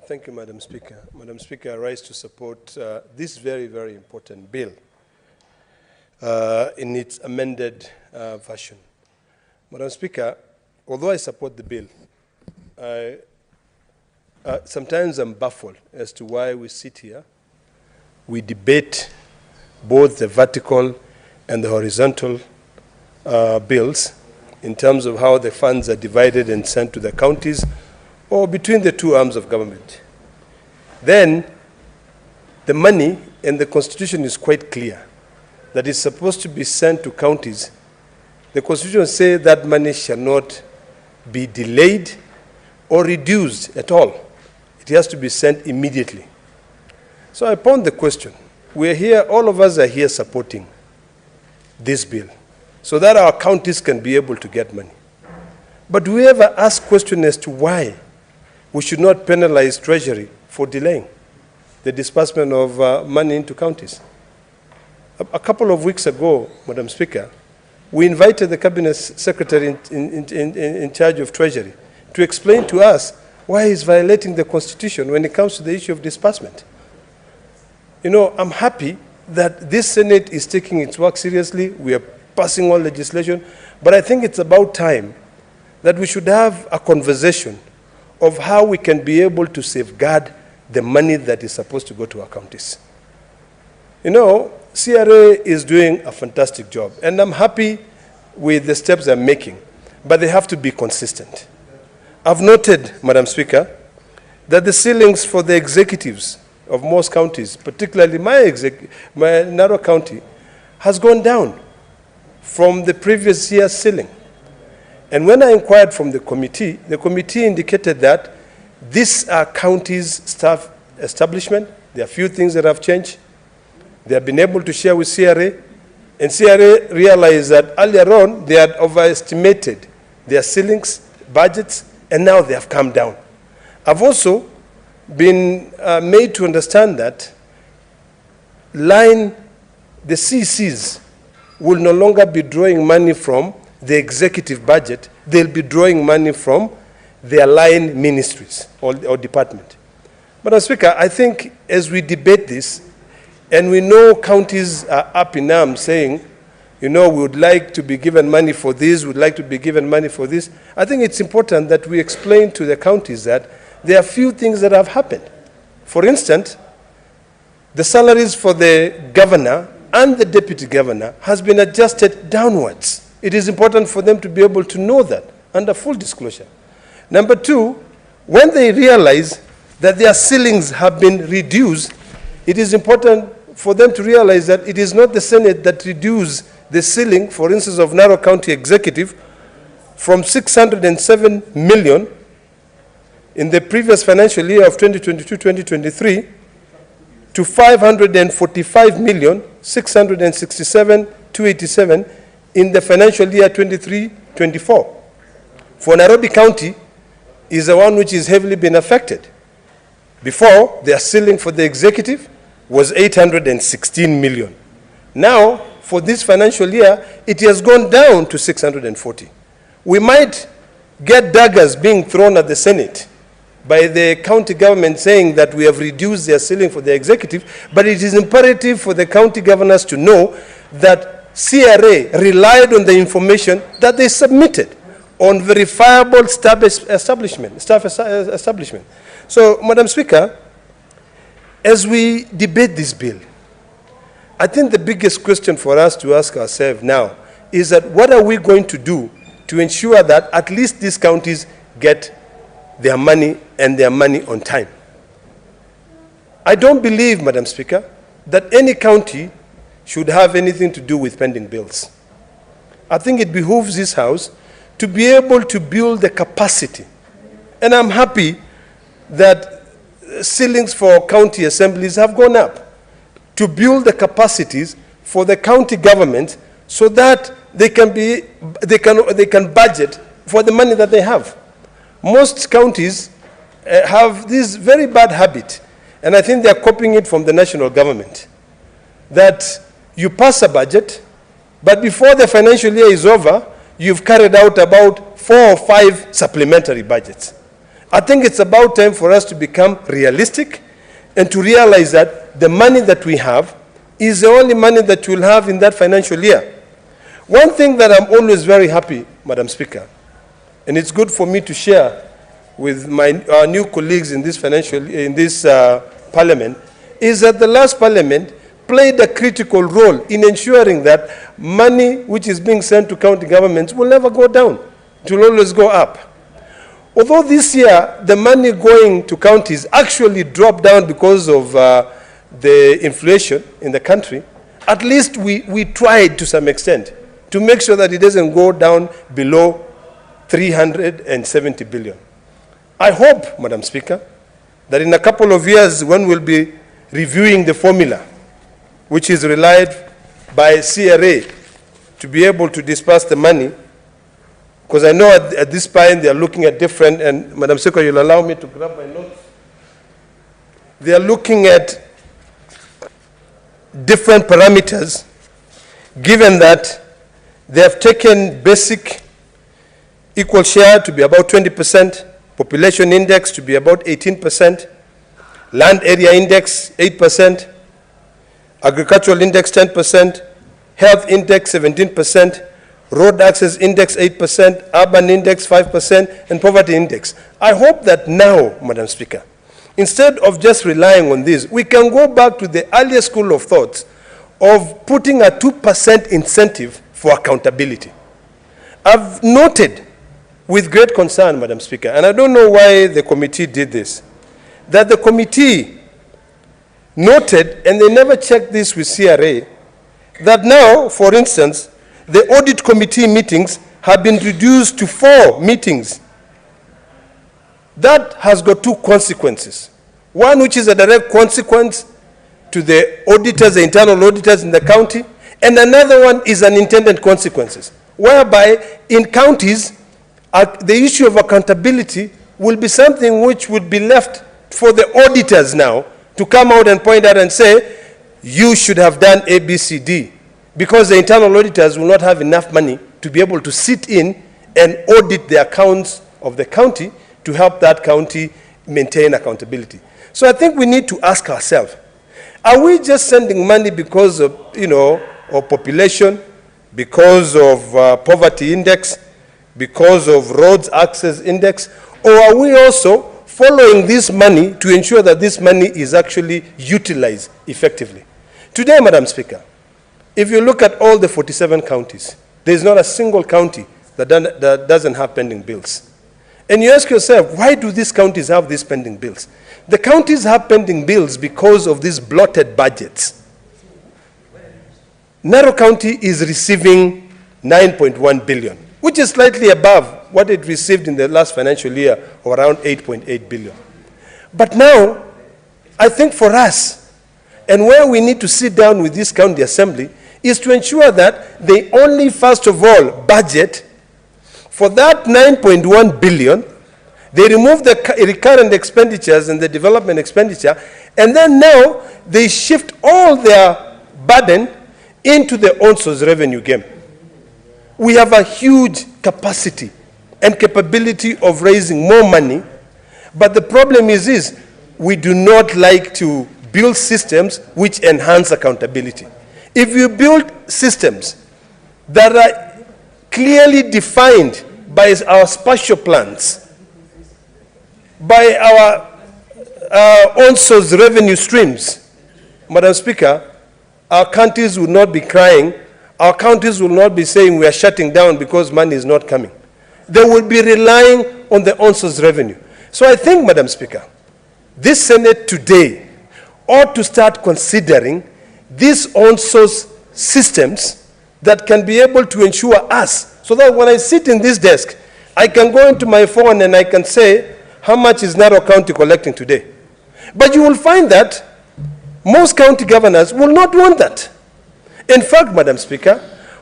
Thank you, Madam Speaker. Madam Speaker, I rise to support this very, very important bill in its amended version. Madam Speaker, although I support the bill, sometimes I'm baffled as to why we sit here, we debate both the vertical and the horizontal bills in terms of how the funds are divided and sent to the counties or between the two arms of government. Then the money and the Constitution is quite clear that it's supposed to be sent to counties. The Constitution says that money shall not be delayed or reduced at all. It has to be sent immediately. So I pose the question. We're here, all of us are here supporting this bill so that our counties can be able to get money. But do we ever ask questions as to why we should not penalize Treasury for delaying the disbursement of money into counties? A couple of weeks ago, Madam Speaker, we invited the Cabinet Secretary in charge of Treasury to explain to us why he's violating the Constitution when it comes to the issue of disbursement. You know, I'm happy that this Senate is taking its work seriously. We are passing on legislation, but I think it's about time that we should have a conversation of how we can be able to safeguard the money that is supposed to go to our counties. You know, CRA is doing a fantastic job, and I'm happy with the steps they're making, but they have to be consistent. I've noted, Madam Speaker, that the ceilings for the executives of most counties, particularly my Narrow County, has gone down from the previous year's ceiling. And when I inquired from the committee indicated that these are counties' staff establishment. There are a few things that have changed. They have been able to share with CRA, and CRA realized that earlier on they had overestimated their ceilings, budgets, and now they have come down. I've also been made to understand that the CCs will no longer be drawing money from the executive budget. They'll be drawing money from their line ministries or department. Madam Speaker, I think as we debate this, and we know counties are up in arms saying, you know, we would like to be given money for this, we would like to be given money for this, I think it's important that we explain to the counties that there are few things that have happened. For instance, the salaries for the governor and the deputy governor has been adjusted downwards. It is important for them to be able to know that under full disclosure. Number two, when they realize that their ceilings have been reduced, it is important for them to realize that it is not the Senate that reduced the ceiling, for instance, of Narrow County Executive from 607 million in the previous financial year of 2022-2023 to 545,667,287 in the financial year 23-24. For Nairobi County is the one which is heavily been affected. Before, their ceiling for the executive was 816 million. Now, for this financial year, it has gone down to 640. We might get daggers being thrown at the Senate by the county government saying that we have reduced their ceiling for the executive, but it is imperative for the county governors to know that CRA relied on the information that they submitted on verifiable staff establishment. So, Madam Speaker, as we debate this bill, I think the biggest question for us to ask ourselves now is that what are we going to do to ensure that at least these counties get their money and their money on time? I don't believe, Madam Speaker, that any county should have anything to do with pending bills. I think it behooves this House to be able to build the capacity. And I'm happy that ceilings for county assemblies have gone up to build the capacities for the county government so that they can budget for the money that they have. Most counties have this very bad habit, and I think they're copying it from the national government, that you pass a budget, but before the financial year is over, you've carried out about 4 or 5 supplementary budgets. I think it's about time for us to become realistic and to realize that the money that we have is the only money that we'll have in that financial year. One thing that I'm always very happy, Madam Speaker, and it's good for me to share with our new colleagues in this parliament, is that the last parliament played a critical role in ensuring that money which is being sent to county governments will never go down. It will always go up. Although this year, the money going to counties actually dropped down because of the inflation in the country, at least we tried to some extent to make sure that it doesn't go down below 370 billion. I hope, Madam Speaker, that in a couple of years when we'll be reviewing the formula, which is relied by CRA to be able to disperse the money, because I know at this point they are looking at different, and Madam Speaker, you'll allow me to grab my notes. They are looking at different parameters, given that they have taken basic equal share to be about 20%, population index to be about 18%, land area index 8%, agricultural index 10%, health index 17%, road access index 8%, urban index 5%, and poverty index. I hope that now, Madam Speaker, instead of just relying on this, we can go back to the earlier school of thought of putting a 2% incentive for accountability. I've noted with great concern, Madam Speaker, and I don't know why the committee did this, that the committee noted, and they never checked this with CRA, that now, for instance, the audit committee meetings have been reduced to 4 meetings. That has got 2 consequences. One, which is a direct consequence to the auditors, the internal auditors in the county, and another one is unintended consequences, whereby in counties, the issue of accountability will be something which would be left for the auditors now to come out and point out and say, you should have done A, B, C, D, because the internal auditors will not have enough money to be able to sit in and audit the accounts of the county to help that county maintain accountability. So I think we need to ask ourselves, are we just sending money because of, of population, because of poverty index, because of roads access index, or are we also following this money to ensure that this money is actually utilized effectively? Today, Madam Speaker, if you look at all the 47 counties, there is not a single county that doesn't have pending bills. And you ask yourself, why do these counties have these pending bills? The counties have pending bills because of these bloated budgets. Narok County is receiving 9.1 billion, which is slightly above what it received in the last financial year of around 8.8 billion. But now, I think for us, and where we need to sit down with this county assembly, is to ensure that they only, first of all, budget for that 9.1 billion, they remove the recurrent expenditures and the development expenditure, and then now they shift all their burden into the ONSO's revenue game. We have a huge capacity and capability of raising more money, but the problem is we do not like to build systems which enhance accountability. If you build systems that are clearly defined by our spatial plans, by our ONSO's revenue streams, Madam Speaker, our counties will not be crying. Our counties will not be saying we are shutting down because money is not coming. They will be relying on the ONSO's revenue. So I think, Madam Speaker, this Senate today ought to start considering these ONSO's systems that can be able to ensure us, so that when I sit in this desk, I can go into my phone and I can say, how much is Narok County collecting today? But you will find that most county governors will not want that. In fact, Madam Speaker,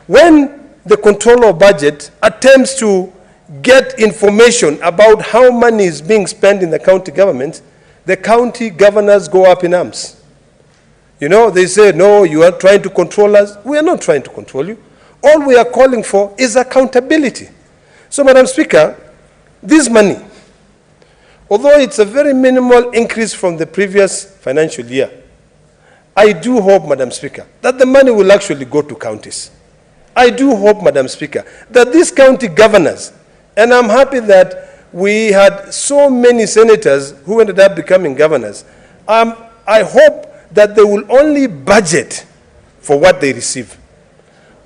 when the Controller of Budget attempts to get information about how money is being spent in the county government, the county governors go up in arms. They say, no, you are trying to control us. We are not trying to control you. All we are calling for is accountability. So, Madam Speaker, this money, although it's a very minimal increase from the previous financial year, I do hope, Madam Speaker, that the money will actually go to counties. I do hope, Madam Speaker, that these county governors, and I'm happy that we had so many senators who ended up becoming governors, I hope that they will only budget for what they receive.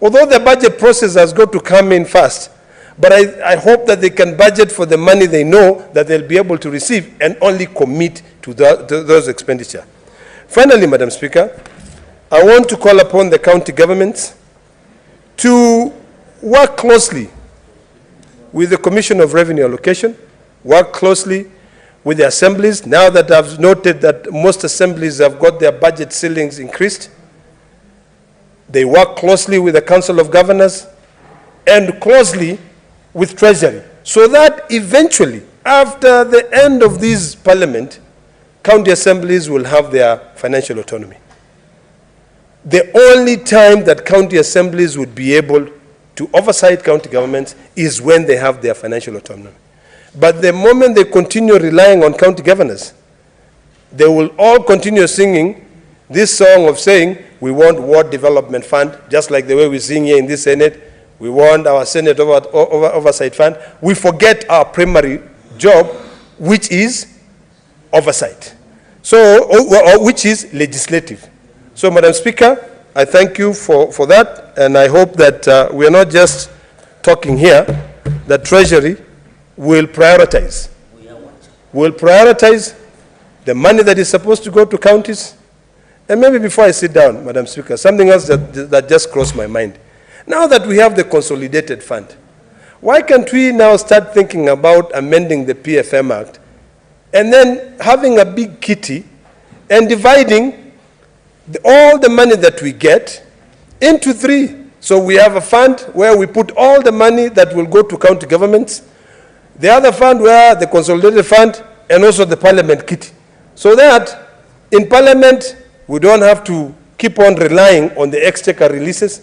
Although the budget process has got to come in fast, but I hope that they can budget for the money they know that they'll be able to receive and only commit to those expenditure. Finally, Madam Speaker, I want to call upon the county governments to work closely with the Commission of Revenue Allocation, work closely with the assemblies. Now that I've noted that most assemblies have got their budget ceilings increased, they work closely with the Council of Governors and closely with Treasury, so that eventually, after the end of this parliament, county assemblies will have their financial autonomy. The only time that county assemblies would be able to oversight county governments is when they have their financial autonomy. But the moment they continue relying on county governors, they will all continue singing this song of saying, we want ward development fund, just like the way we sing here in this Senate. We want our Senate oversight fund. We forget our primary job, which is oversight. So, which is legislative. So, Madam Speaker, I thank you for that, and I hope that we are not just talking here, that Treasury will prioritize. Will prioritize the money that is supposed to go to counties. And maybe before I sit down, Madam Speaker, something else that just crossed my mind. Now that we have the consolidated fund, why can't we now start thinking about amending the PFM Act and then having a big kitty and dividing all the money that we get into three? So we have a fund where we put all the money that will go to county governments, the other fund where the consolidated fund, and also the parliament kitty. So that in parliament, we don't have to keep on relying on the exchequer releases.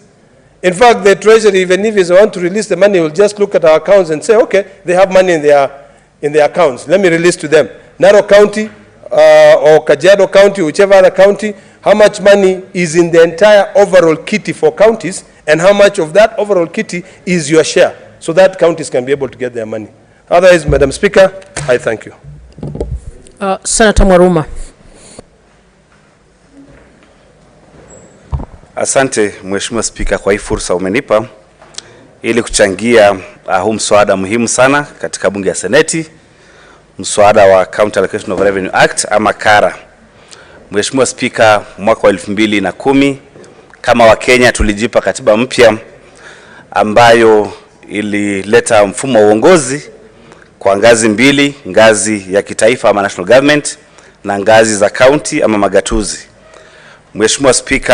In fact, the Treasury, even if they want to release the money, will just look at our accounts and say, okay, they have money in their accounts. Let me release to them. Narok County or Kajiado County, whichever other county, how much money is in the entire overall kitty for counties, and how much of that overall kitty is your share, so that counties can be able to get their money. Otherwise, Madam Speaker, I thank you. Senator Mwaruma. Asante Mheshimiwa Spika kwa hii fursa umenipa ili kuchangia huu mswada muhimu sana katika bunge ya Seneti, mswada wa County Allocation of Revenue Act ama KARA. Mheshimiwa Spika, mwaka wa 2010 kama wa Kenya tulijipa katiba mpya ambayo ilileta mfumo wa uongozi kwa ngazi mbili, ngazi ya kitaifa ama national government na ngazi za county ama magatuzi. Mheshimiwa Spika,